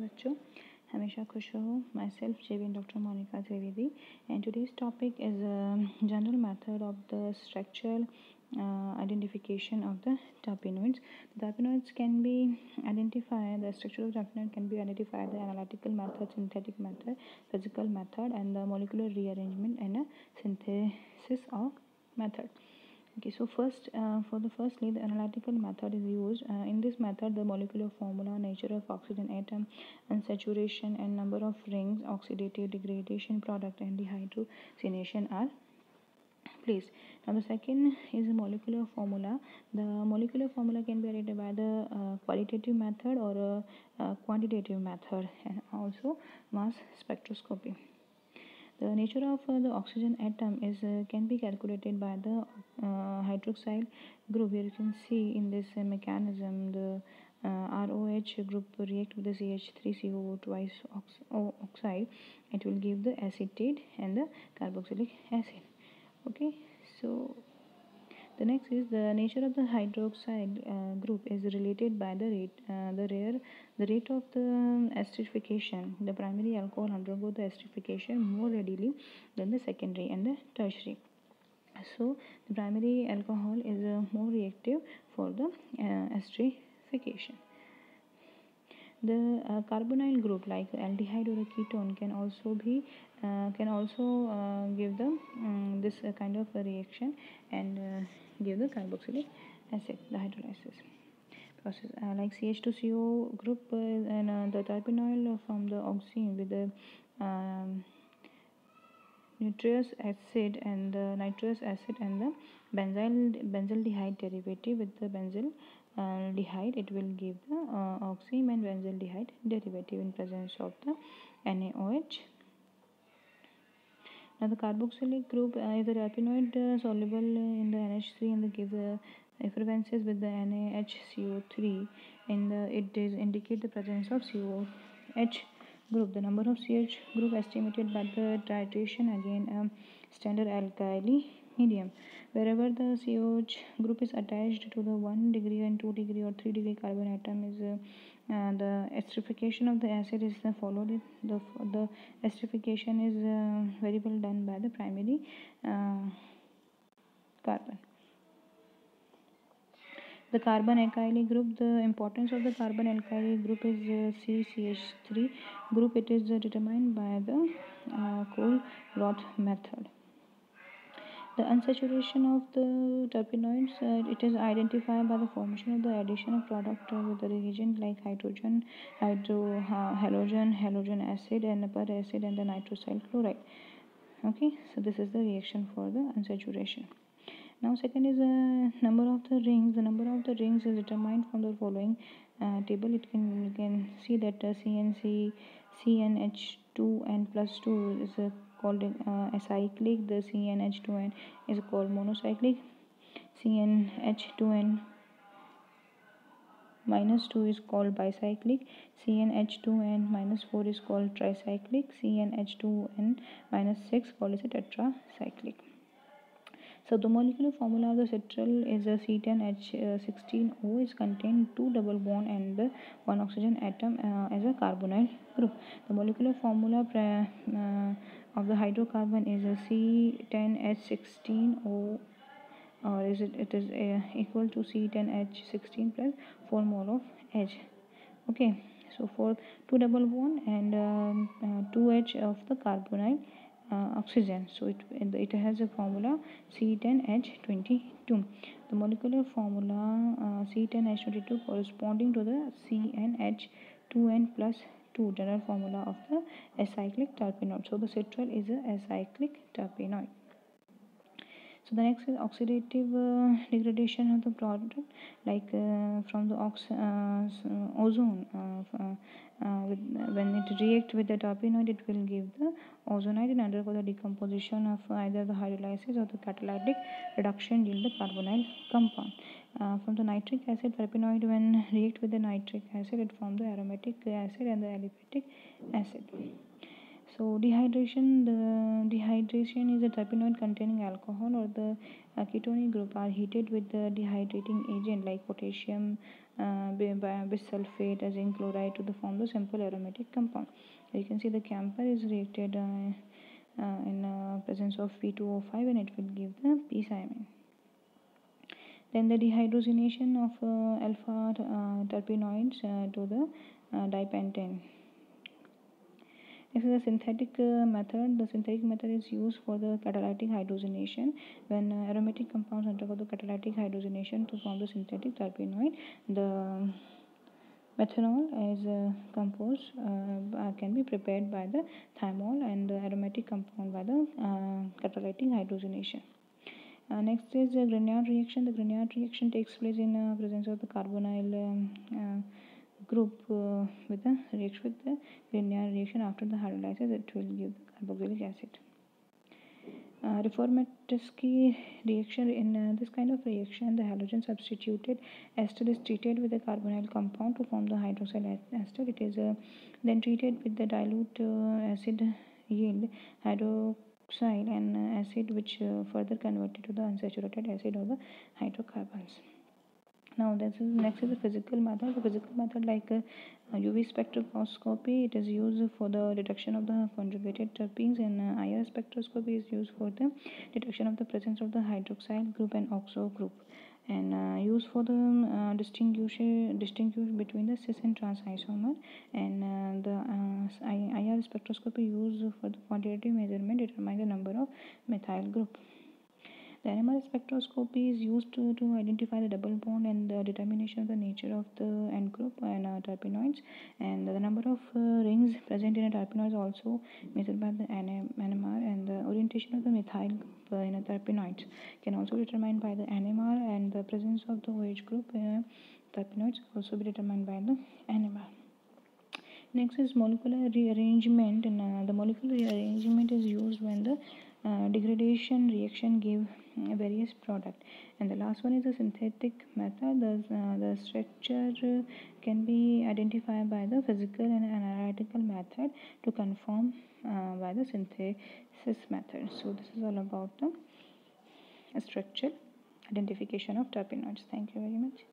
बच्चों हमेशा खुश रहो। माई सेल्फ जेविन doctor Monika Trivedi and today's topic is a general method of the structural identification of the terpenoids. The terpenoids can be identified, the structure of terpenoid can be identified by analytical method, synthetic method, physical method, and the molecular rearrangement and a synthesis of method. Okay, so firstly, the analytical method is used. In this method, the molecular formula, nature of oxygen atom, unsaturation, and number of rings, oxidative degradation product, and dehydrogenation are placed. Now, the second is the molecular formula. The molecular formula can be written by the qualitative method or a quantitative method, and also mass spectroscopy. The nature of the oxygen atom is can be calculated by the hydroxyl group. Here you can see in this mechanism the ROH group react with the CH3CO twice oxide. It will give the acetate and the carboxylic acid. Okay, so the next is the nature of the hydroxyl group is related by the rate of the esterification. The primary alcohol undergo the esterification more readily than the secondary and the tertiary. So the primary alcohol is more reactive for the esterification. The carbonyl group like aldehyde or a ketone can also give the this kind of a reaction and give the carboxylic acid, the hydrolysis process. Like CH2CO group and the terpenoid from the oxime with the nitrous acid and the nitrous acid and the benzaldehyde derivative with the benzaldehyde, it will give the oxime and benzaldehyde derivative in presence of the NaOH. Now the carboxylic group is a terpenoid soluble in the NH3 and give the effervescence with the NaHCO3 and it is indicate the presence of COH group. The number of CH group estimated by the titration, again standard alkali medium. Wherever the COH group is attached to the 1 degree and 2 degree or 3 degree carbon atom is the esterification of the acid is followed. The esterification is very well done by the primary carbon. The carbon alkyl group, the importance of the carbon alkyl group is CCH3 group. It is determined by the Kohl-Roth method. The unsaturation of the terpenoids, it is identified by the formation of the addition of product with the reagent like halogen acid and per acid and the nitrosyl chloride. Okay, so this is the reaction for the unsaturation. Now second is the number of the rings. The number of the rings is determined from the following table. You can see that CnH2n plus 2 is called acyclic. The CnH2n is called monocyclic. CnH2n minus 2 is called bicyclic. CnH2n minus 4 is called tricyclic. CnH2n minus 6 called as a tetracyclic. So the molecular formula of the citral is a C10H16O is contain 2 double bond and the 1 oxygen atom as a carbonyl group. The molecular formula of the hydrocarbon is a C10H16O or it is equal to C10H16 plus 4 mole of H. Okay, so for 2 double bond and 2H of the carbonyl oxygen, so it has a formula C10H22. The molecular formula C10H22 corresponding to the CnH2n plus 2 general formula of the acyclic terpenoid. So the citral is a acyclic terpenoid. So the next is oxidative degradation of the product, like from the ozone. When it reacts with the terpenoid, it will give the ozonide and undergo the decomposition of either the hydrolysis or the catalytic reduction yield the carbonyl compound. From the nitric acid, terpenoid when react with the nitric acid, it forms the aromatic acid and the aliphatic acid. So dehydration, the dehydration is a terpenoid containing alcohol or the ketone group are heated with the dehydrating agent like potassium bisulfate as zinc chloride to form the simple aromatic compound. You can see the camphor is reacted in presence of P2O5 and it will give the p-cymene. Then the dehydrogenation of alpha terpenoids to the dipentane. This is a synthetic method. The synthetic method is used for the catalytic hydrogenation. When aromatic compounds undergo the catalytic hydrogenation to form the synthetic terpenoid, the methanol is composed can be prepared by the thymol and the aromatic compound by the catalytic hydrogenation. Next is the Grignard reaction. The Grignard reaction takes place in presence of the carbonyl group with the reaction with the Grignard reaction. After the hydrolysis, it will give the carboxylic acid. Reformatovsky reaction. In this kind of reaction, the halogen substituted ester is treated with a carbonyl compound to form the hydroxyl ester. It is then treated with the dilute acid yield hydroxyl and acid, which further converted to the unsaturated acid or the hydrocarbons. Now next is the physical method. The physical method like UV spectroscopy, it is used for the detection of the conjugated terpenes, and IR spectroscopy is used for the detection of the presence of the hydroxyl group and oxo group, and used for the distinguish between the cis and trans isomer, and the IR spectroscopy used for the quantitative measurement determine the number of methyl group. The NMR spectroscopy is used to identify the double bond and the determination of the nature of the end group and terpenoids, and the number of rings present in a terpenoid is also measured by the NMR, and the orientation of the methyl group in a terpenoids can also be determined by the NMR, and the presence of the OH group in terpenoids also be determined by the NMR. Next is molecular rearrangement, and the molecular rearrangement is used when the degradation reaction give various product. And the last one is the synthetic method. The structure can be identified by the physical and analytical method to confirm by the synthesis method. So this is all about the structural identification of terpenoids. Thank you very much.